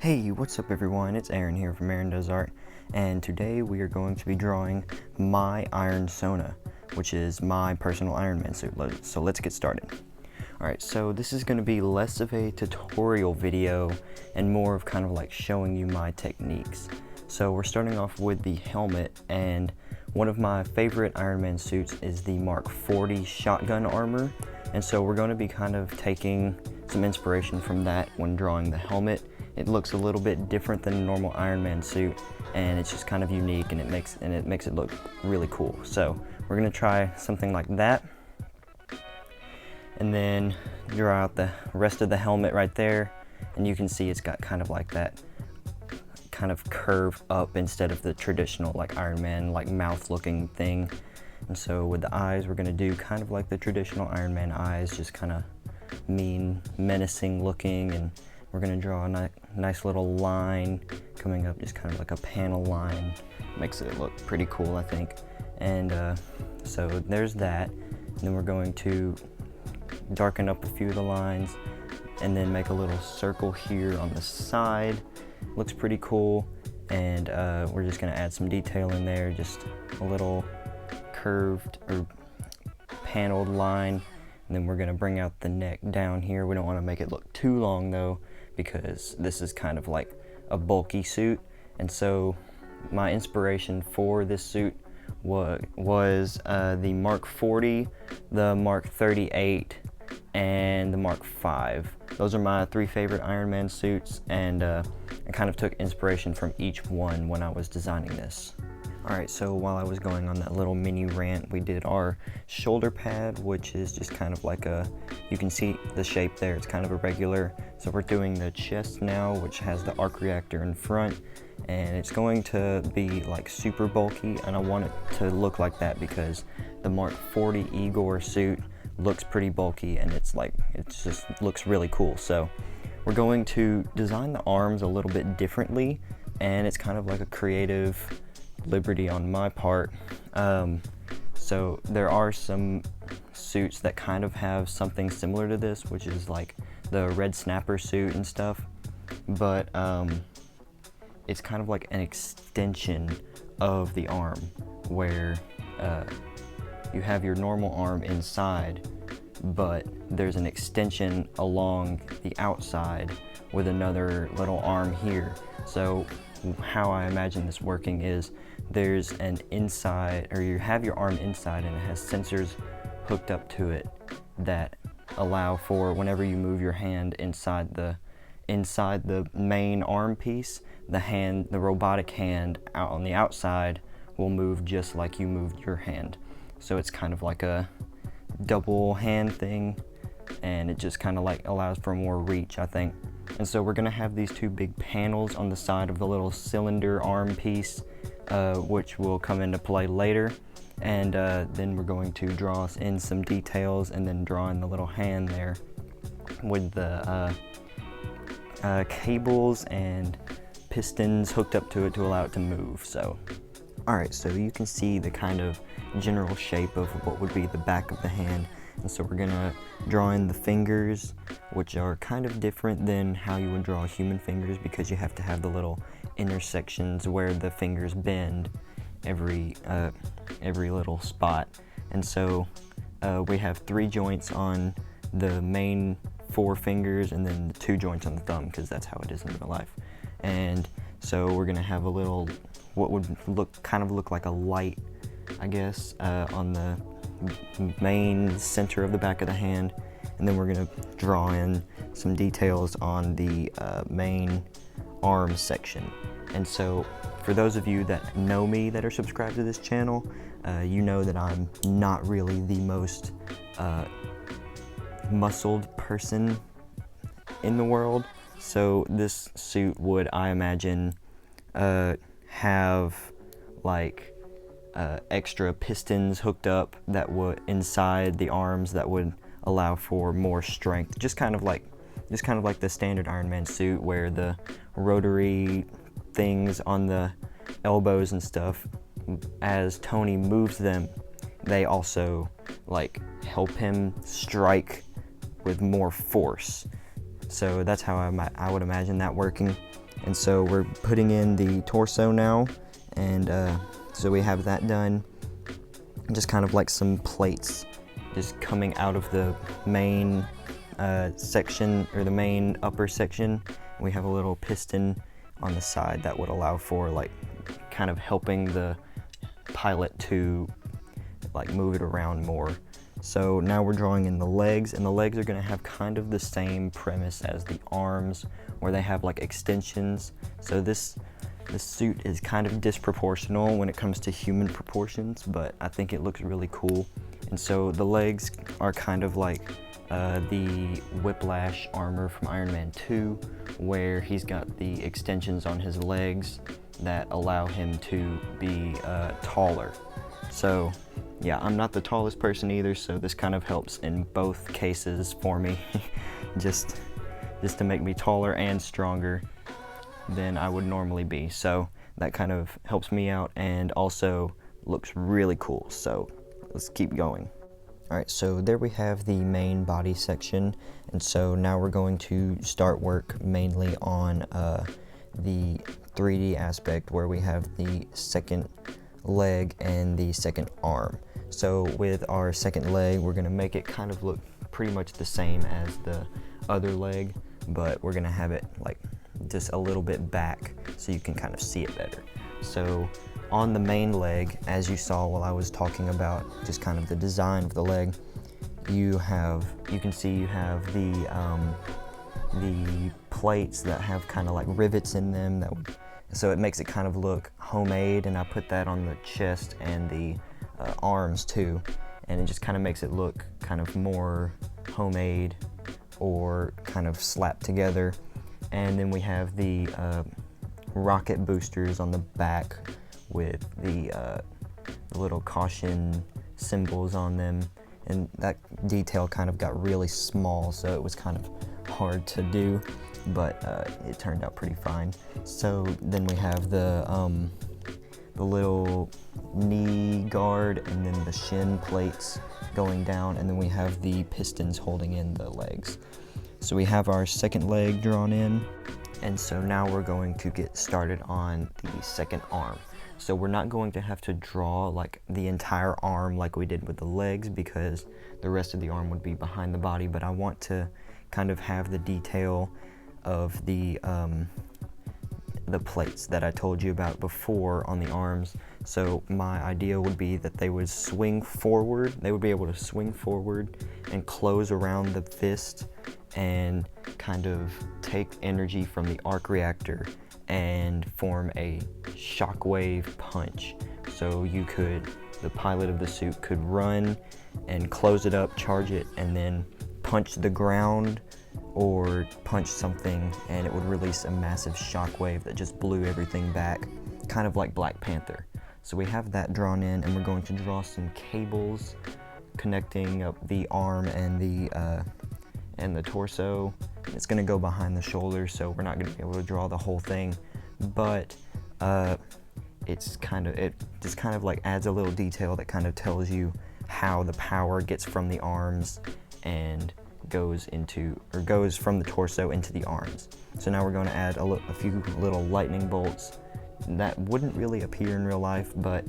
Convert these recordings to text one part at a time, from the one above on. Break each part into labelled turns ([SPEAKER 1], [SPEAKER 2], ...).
[SPEAKER 1] Hey, what's up everyone? It's Aaron here from Aaron Does Art, and today we are going to be drawing my IronSona, which is my personal Iron Man suit. So let's get started. Alright, so this is going to be less of a tutorial video and more of kind of like showing you my techniques. So we're starting off with the helmet, and one of my favorite Iron Man suits is the Mark 40 shotgun armor, and so we're going to be kind of taking some inspiration from that when drawing the helmet. It looks a little bit different than a normal Iron Man suit, and it's just kind of unique, and it makes it look really cool. So we're gonna try something like that, and then draw out the rest of the helmet right there, and you can see it's got kind of like that kind of curve up instead of the traditional like Iron Man like mouth looking thing. And so with the eyes, we're gonna do kind of like the traditional Iron Man eyes, just kind of mean, menacing looking, and we're going to draw a nice little line coming up, just kind of like a panel line. Makes it look pretty cool, I think. And so there's that. And then we're going to darken up a few of the lines and then make a little circle here on the side. Looks pretty cool. And we're just going to add some detail in there, just a little curved or paneled line. And then we're going to bring out the neck down here. We don't want to make it look too long though, because this is kind of like a bulky suit. And so my inspiration for this suit was the Mark 40, the Mark 38, and the Mark 5. Those are my three favorite Iron Man suits, and I kind of took inspiration from each one when I was designing this. Alright, so while I was going on that little mini rant, we did our shoulder pad, which is just kind of like you can see the shape there, it's kind of irregular. So we're doing the chest now, which has the arc reactor in front, and it's going to be like super bulky, and I want it to look like that because the Mark 40 Igor suit looks pretty bulky, and it just looks really cool. So we're going to design the arms a little bit differently, and it's kind of like a creative liberty on my part. So there are some suits that kind of have something similar to this, which is like the red snapper suit and stuff, but it's kind of like an extension of the arm where you have your normal arm inside, but there's an extension along the outside with another little arm here. So how I imagine this working is there's an inside, or you have your arm inside, and it has sensors hooked up to it that allow for whenever you move your hand inside the main arm piece, the robotic hand out on the outside will move just like you moved your hand. So it's kind of like a double hand thing, and it just kind of like allows for more reach, I think. And so we're gonna have these two big panels on the side of the little cylinder arm piece, which will come into play later. And then we're going to draw in some details and then draw in the little hand there with the cables and pistons hooked up to it to allow it to move. So, alright, so you can see the kind of general shape of what would be the back of the hand. And so we're gonna draw in the fingers, which are kind of different than how you would draw human fingers, because you have to have the little intersections where the fingers bend every little spot. And so we have 3 joints on the main 4 fingers, and then the 2 joints on the thumb, because that's how it is in real life. And so we're gonna have a little, what would kind of look like a light, I guess, on the main center of the back of the hand. And then we're going to draw in some details on the main arm section. And so for those of you that know me, that are subscribed to this channel, you know that I'm not really the most muscled person in the world. So this suit would, I imagine, have like extra pistons hooked up that would inside the arms that would allow for more strength, just kind of like the standard Iron Man suit, where the rotary things on the elbows and stuff, as Tony moves them, they also like help him strike with more force. So that's how I would imagine that working. And so we're putting in the torso now, and so we have that done. Just kind of like some plates just coming out of the main section, or the main upper section. We have a little piston on the side that would allow for like kind of helping the pilot to like move it around more. So now we're drawing in the legs, and the legs are going to have kind of the same premise as the arms, where they have like extensions. So this suit is kind of disproportional when it comes to human proportions, but I think it looks really cool. And so the legs are kind of like the Whiplash armor from Iron Man 2, where he's got the extensions on his legs that allow him to be taller. So yeah, I'm not the tallest person either, so this kind of helps in both cases for me, just to make me taller and stronger than I would normally be. So that kind of helps me out and also looks really cool. So let's keep going. All right, so there we have the main body section, and so now we're going to start work mainly on the 3D aspect, where we have the second leg and the second arm. So with our second leg, we're gonna make it kind of look pretty much the same as the other leg, but we're gonna have it like just a little bit back so you can kind of see it better. So on the main leg, as you saw while I was talking about just kind of the design of the leg, you can see you have the plates that have kind of like rivets in them, so it makes it kind of look homemade, and I put that on the chest and the arms too, and it just kind of makes it look kind of more homemade or kind of slapped together. And then we have the rocket boosters on the back with the little caution symbols on them, and that detail kind of got really small, so it was kind of hard to do, but it turned out pretty fine. So then we have the little knee guard, and then the shin plates going down, and then we have the pistons holding in the legs. So we have our second leg drawn in, and so now we're going to get started on the second arm. So we're not going to have to draw like the entire arm like we did with the legs, because the rest of the arm would be behind the body, but I want to kind of have the detail of the plates that I told you about before on the arms. So my idea would be that they would swing forward, they would be able to swing forward and close around the fist and kind of take energy from the arc reactor and form a shockwave punch. So the pilot of the suit could run and close it up, charge it, and then punch the ground or punch something, and it would release a massive shockwave that just blew everything back, kind of like Black Panther. So we have that drawn in, and we're going to draw some cables connecting up the arm and the torso. It's going to go behind the shoulder, so we're not going to be able to draw the whole thing, but it just kind of like adds a little detail that kind of tells you how the power gets from the arms and goes from the torso into the arms. So now we're going to add a few little lightning bolts that wouldn't really appear in real life, but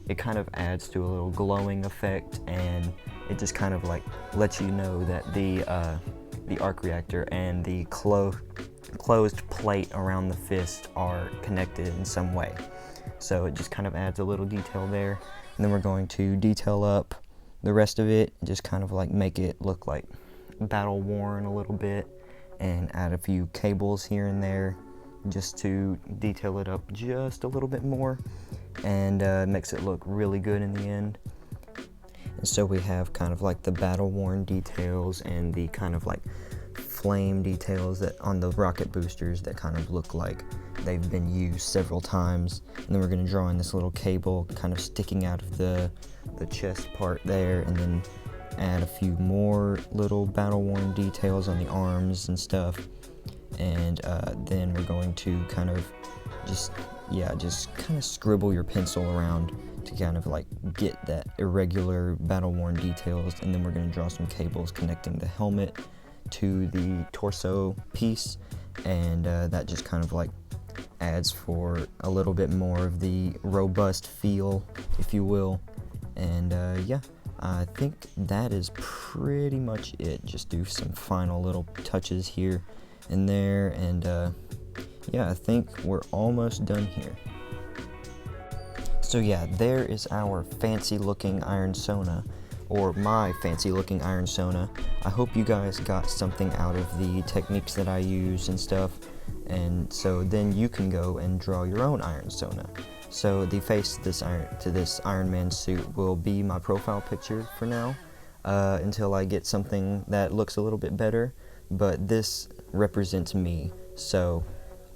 [SPEAKER 1] it kind of adds to a little glowing effect, and it just kind of like lets you know that the arc reactor and the closed plate around the fist are connected in some way. So it just kind of adds a little detail there, and then we're going to detail up the rest of it, just kind of like make it look like battle worn a little bit, and add a few cables here and there just to detail it up just a little bit more, and makes it look really good in the end. And so we have kind of like the battle worn details and the kind of like flame details that on the rocket boosters that kind of look like they've been used several times. And then we're going to draw in this little cable kind of sticking out of the chest part there, and then add a few more little battle worn details on the arms and stuff. And then we're going to kind of just kind of scribble your pencil around to kind of like get that irregular battle worn details. And then we're going to draw some cables connecting the helmet to the torso piece, and that just kind of like adds for a little bit more of the robust feel, if you will. And yeah, I think that is pretty much it. Just do some final little touches here and there, and yeah, I think we're almost done here. So yeah, there is our fancy looking IronSona, or my fancy looking IronSona. I hope you guys got something out of the techniques that I use and stuff, and so then you can go and draw your own IronSona. So the face to this Iron Man suit will be my profile picture for now, until I get something that looks a little bit better, but this represents me, so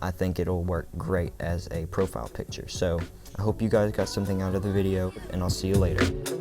[SPEAKER 1] I think it'll work great as a profile picture. So I hope you guys got something out of the video, and I'll see you later.